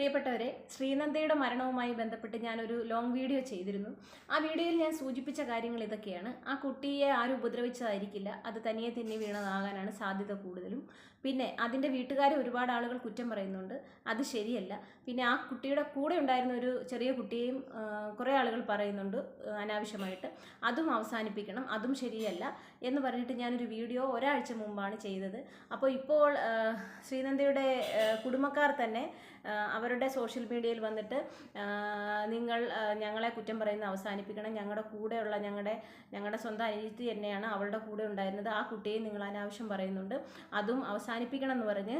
പ്രിയപ്പെട്ടവരെ, ശ്രീനന്ദയുടെ മരണവുമായി ബന്ധപ്പെട്ട് ഞാനൊരു ലോങ് വീഡിയോ ചെയ്തിരുന്നു. ആ വീഡിയോയിൽ ഞാൻ സൂചിപ്പിച്ച കാര്യങ്ങൾ ഇതൊക്കെയാണ്. ആ കുട്ടിയെ ആരും ഉപദ്രവിച്ചതായിരിക്കില്ല, അത് തനിയെ തെന്നി വീണതാകാനാണ് സാധ്യത കൂടുതലും. പിന്നെ അതിൻ്റെ വീട്ടുകാരെ ഒരുപാട് ആളുകൾ കുറ്റം പറയുന്നുണ്ട്, അത് ശരിയല്ല. പിന്നെ ആ കുട്ടിയുടെ കൂടെ ഉണ്ടായിരുന്ന ഒരു ചെറിയ കുട്ടിയെയും കുറേ ആളുകൾ പറയുന്നുണ്ട് അനാവശ്യമായിട്ട്, അതും അവസാനിപ്പിക്കണം, അതും ശരിയല്ല എന്ന് പറഞ്ഞിട്ട് ഞാനൊരു വീഡിയോ ഒരാഴ്ച മുമ്പാണ് ചെയ്തത്. അപ്പോൾ ഇപ്പോൾ ശ്രീനന്ദയുടെ കുടുംബക്കാർ തന്നെ അവരുടെ സോഷ്യൽ മീഡിയയിൽ വന്നിട്ട് നിങ്ങൾ ഞങ്ങളെ കുറ്റം പറയുന്നത് അവസാനിപ്പിക്കണം, ഞങ്ങളുടെ കൂടെയുള്ള ഞങ്ങളുടെ സ്വന്തം അനിയത്തി തന്നെയാണ് അവളുടെ കൂടെ ഉണ്ടായിരുന്നത്, ആ കുട്ടിയെ നിങ്ങൾ അനാവശ്യം പറയുന്നുണ്ട്, അതും അവസാനിപ്പിക്കണം എന്ന് പറഞ്ഞ്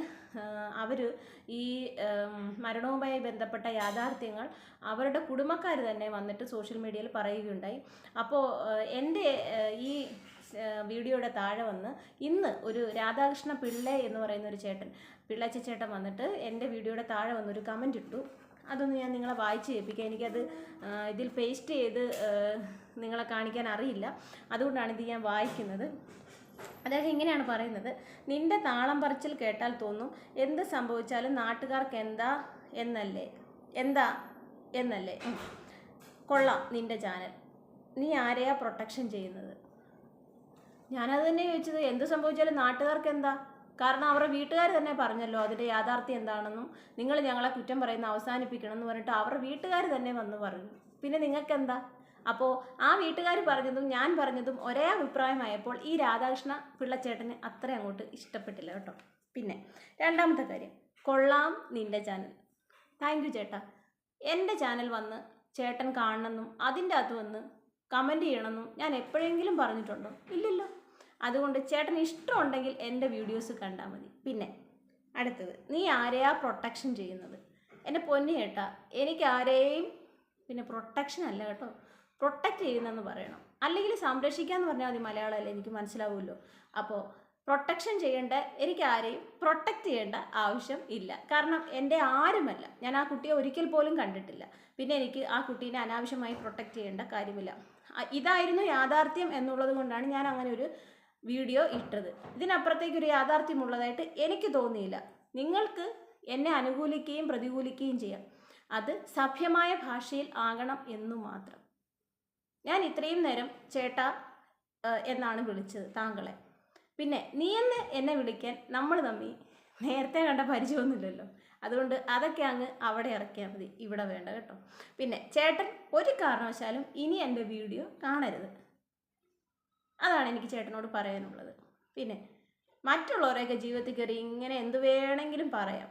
അവർ ഈ മരണവുമായി ബന്ധപ്പെട്ട യാഥാർത്ഥ്യങ്ങൾ അവരുടെ കുടുംബക്കാർ തന്നെ വന്നിട്ട് സോഷ്യൽ മീഡിയയിൽ പറയുകയുണ്ടായി. അപ്പോൾ എൻ്റെ ഈ വീഡിയോയുടെ താഴെ വന്ന് ഇന്ന് ഒരു രാധാകൃഷ്ണ പിള്ളെ എന്ന് പറയുന്ന ഒരു പിള്ളച്ച ചേട്ടൻ വന്നിട്ട് എൻ്റെ വീഡിയോയുടെ താഴെ വന്നൊരു കമൻ്റ് ഇട്ടു. അതൊന്ന് ഞാൻ നിങ്ങളെ വായിച്ച് കേൾപ്പിക്കാം. എനിക്കത് ഇതിൽ പേസ്റ്റ് ചെയ്ത് നിങ്ങളെ കാണിക്കാൻ അറിയില്ല, അതുകൊണ്ടാണ് ഇത് ഞാൻ വായിക്കുന്നത്. അദ്ദേഹം ഇങ്ങനെയാണ് പറയുന്നത്: നിന്റെ താളം പറച്ചിൽ കേട്ടാൽ തോന്നും എന്ത് സംഭവിച്ചാലും നാട്ടുകാർക്ക് എന്താ എന്നല്ലേ. കൊള്ളാം നിന്റെ ചാനൽ, നീ ആരെയാ പ്രൊട്ടക്ഷൻ ചെയ്യുന്നത്? ഞാനത് തന്നെ ചോദിച്ചത്, എന്ത് സംഭവിച്ചാലും നാട്ടുകാർക്ക് എന്താ? കാരണം അവരുടെ വീട്ടുകാർ തന്നെ പറഞ്ഞല്ലോ അതിൻ്റെ യാഥാർത്ഥ്യം എന്താണെന്നും, നിങ്ങൾ ഞങ്ങളെ കുറ്റം പറയുന്ന അവസാനിപ്പിക്കണം എന്ന് പറഞ്ഞിട്ട് അവരുടെ വീട്ടുകാർ തന്നെ വന്ന് പറഞ്ഞു. പിന്നെ നിങ്ങൾക്ക് എന്താ? അപ്പോൾ ആ വീട്ടുകാർ പറഞ്ഞതും ഞാൻ പറഞ്ഞതും ഒരേ അഭിപ്രായമായപ്പോൾ ഈ രാധാകൃഷ്ണ പിള്ളച്ചേട്ടന് അത്ര അങ്ങോട്ട് ഇഷ്ടപ്പെട്ടില്ല കേട്ടോ. പിന്നെ രണ്ടാമത്തെ കാര്യം, കൊള്ളാം നിൻ്റെ ചാനൽ. താങ്ക് യു ചേട്ടാ. എൻ്റെ ചാനൽ വന്ന് ചേട്ടൻ കാണണമെന്നും അതിൻ്റെ അകത്ത് വന്ന് കമൻറ്റ് ചെയ്യണമെന്നും ഞാൻ എപ്പോഴെങ്കിലും പറഞ്ഞിട്ടുണ്ടോ? ഇല്ലല്ലോ. അതുകൊണ്ട് ചേട്ടന് ഇഷ്ടമുണ്ടെങ്കിൽ എൻ്റെ വീഡിയോസ് കണ്ടാൽ മതി. പിന്നെ അടുത്തത്, നീ ആരെയാ പ്രൊട്ടക്ഷൻ ചെയ്യുന്നത്? എൻ്റെ പൊന്നു ചേട്ടാ, എനിക്ക് ആരെയും പിന്നെ പ്രൊട്ടക്ഷൻ അല്ല കേട്ടോ, പ്രൊട്ടക്റ്റ് ചെയ്യുന്നതെന്ന് പറയണം, അല്ലെങ്കിൽ സംരക്ഷിക്കാമെന്ന് പറഞ്ഞാൽ മതി, മലയാളമല്ലേ, എനിക്ക് മനസ്സിലാവുമല്ലോ. അപ്പോൾ പ്രൊട്ടക്ഷൻ ചെയ്യേണ്ട, എനിക്ക് ആരെയും പ്രൊട്ടക്റ്റ് ചെയ്യേണ്ട ആവശ്യം ഇല്ല. കാരണം എൻ്റെ ആരുമല്ല, ഞാൻ ആ കുട്ടിയെ ഒരിക്കൽ പോലും കണ്ടിട്ടില്ല. പിന്നെ എനിക്ക് ആ കുട്ടീനെ അനാവശ്യമായി പ്രൊട്ടക്റ്റ് ചെയ്യേണ്ട കാര്യമില്ല. ഇതായിരുന്നു യാഥാർത്ഥ്യം എന്നുള്ളത് കൊണ്ടാണ് ഞാൻ അങ്ങനെ ഒരു വീഡിയോ ഇട്ടത്. ഇതിനപ്പുറത്തേക്കൊരു യാഥാർത്ഥ്യമുള്ളതായിട്ട് എനിക്ക് തോന്നിയില്ല. നിങ്ങൾക്ക് എന്നെ അനുകൂലിക്കുകയും പ്രതികൂലിക്കുകയും ചെയ്യാം, അത് സഭ്യമായ ഭാഷയിൽ ആകണം എന്നു മാത്രം. ഞാൻ ഇത്രയും നേരം ചേട്ടാ എന്നാണ് വിളിച്ചത് താങ്കളെ. പിന്നെ നീ എന്നെ വിളിക്കാൻ നമ്മൾ തമ്മിൽ നേരത്തെ കണ്ട പരിചയമൊന്നുമില്ലല്ലോ, അതുകൊണ്ട് അതൊക്കെ അങ്ങ് അവിടെ ഇറക്കിയാൽ മതി, ഇവിടെ വേണ്ട കേട്ടോ. പിന്നെ ചേട്ടൻ ഒരു കാരണവശാലും ഇനി എൻ്റെ വീഡിയോ കാണരുത്, അതാണ് എനിക്ക് ചേട്ടനോട് പറയാനുള്ളത്. പിന്നെ മറ്റുള്ളവരെയൊക്കെ ജീവിതത്തിൽ കയറി ഇങ്ങനെ എന്ത് വേണമെങ്കിലും പറയാം,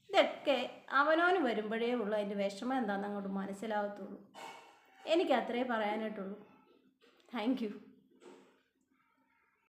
ഇതൊക്കെ അവനവന് വരുമ്പോഴേ ഉള്ളൂ അതിൻ്റെ വിഷമം എന്താണെന്ന് അങ്ങോട്ട് മനസ്സിലാകത്തുള്ളൂ. എനിക്ക് അത്രേ പറയാനായിട്ടുള്ളൂ. Thank you.